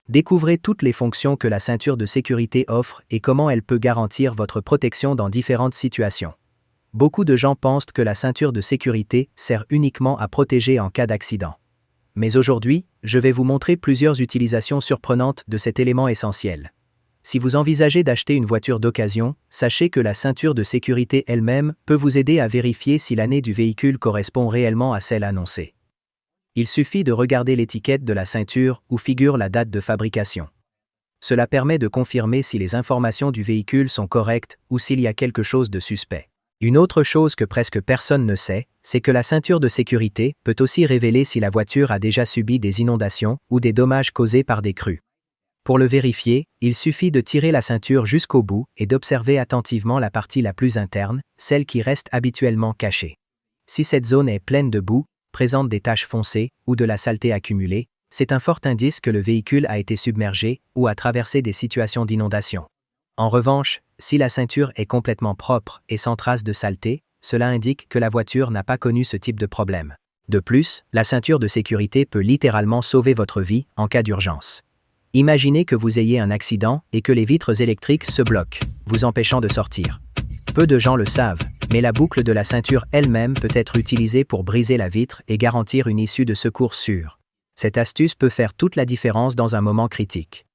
Découvrez toutes les fonctions que la ceinture de sécurité offre et comment elle peut garantir votre protection dans différentes situations. Beaucoup de gens pensent que la ceinture de sécurité sert uniquement à protéger en cas d'accident. Mais aujourd'hui, je vais vous montrer plusieurs utilisations surprenantes de cet élément essentiel. Si vous envisagez d'acheter une voiture d'occasion, sachez que la ceinture de sécurité elle-même peut vous aider à vérifier si l'année du véhicule correspond réellement à celle annoncée. Il suffit de regarder l'étiquette de la ceinture où figure la date de fabrication. Cela permet de confirmer si les informations du véhicule sont correctes ou s'il y a quelque chose de suspect. Une autre chose que presque personne ne sait, c'est que la ceinture de sécurité peut aussi révéler si la voiture a déjà subi des inondations ou des dommages causés par des crues. Pour le vérifier, il suffit de tirer la ceinture jusqu'au bout et d'observer attentivement la partie la plus interne, celle qui reste habituellement cachée. Si cette zone est pleine de boue, présente des taches foncées ou de la saleté accumulée, c'est un fort indice que le véhicule a été submergé ou a traversé des situations d'inondation. En revanche, si la ceinture est complètement propre et sans trace de saleté, cela indique que la voiture n'a pas connu ce type de problème. De plus, la ceinture de sécurité peut littéralement sauver votre vie en cas d'urgence. Imaginez que vous ayez un accident et que les vitres électriques se bloquent, vous empêchant de sortir. Peu de gens le savent, mais la boucle de la ceinture elle-même peut être utilisée pour briser la vitre et garantir une issue de secours sûre. Cette astuce peut faire toute la différence dans un moment critique.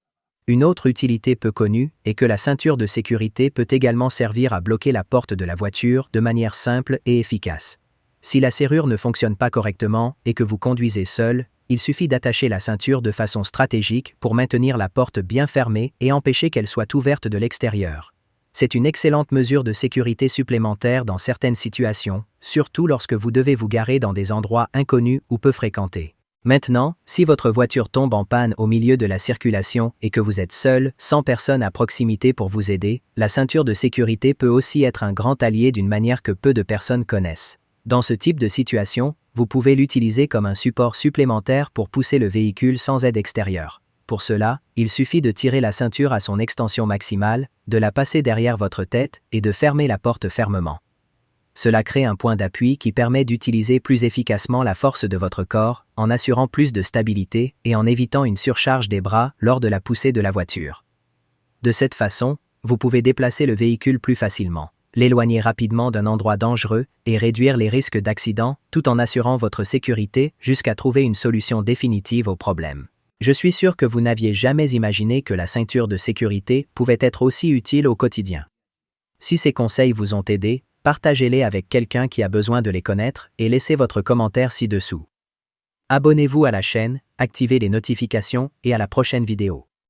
Une autre utilité peu connue est que la ceinture de sécurité peut également servir à bloquer la porte de la voiture de manière simple et efficace. Si la serrure ne fonctionne pas correctement et que vous conduisez seul, il suffit d'attacher la ceinture de façon stratégique pour maintenir la porte bien fermée et empêcher qu'elle soit ouverte de l'extérieur. C'est une excellente mesure de sécurité supplémentaire dans certaines situations, surtout lorsque vous devez vous garer dans des endroits inconnus ou peu fréquentés. Maintenant, si votre voiture tombe en panne au milieu de la circulation et que vous êtes seul, sans personne à proximité pour vous aider, la ceinture de sécurité peut aussi être un grand allié d'une manière que peu de personnes connaissent. Dans ce type de situation, vous pouvez l'utiliser comme un support supplémentaire pour pousser le véhicule sans aide extérieure. Pour cela, il suffit de tirer la ceinture à son extension maximale, de la passer derrière votre tête et de fermer la porte fermement. Cela crée un point d'appui qui permet d'utiliser plus efficacement la force de votre corps, en assurant plus de stabilité et en évitant une surcharge des bras lors de la poussée de la voiture. De cette façon, vous pouvez déplacer le véhicule plus facilement, l'éloigner rapidement d'un endroit dangereux et réduire les risques d'accident tout en assurant votre sécurité jusqu'à trouver une solution définitive au problème. Je suis sûr que vous n'aviez jamais imaginé que la ceinture de sécurité pouvait être aussi utile au quotidien. Si ces conseils vous ont aidé, partagez-les avec quelqu'un qui a besoin de les connaître et laissez votre commentaire ci-dessous. Abonnez-vous à la chaîne, activez les notifications et à la prochaine vidéo.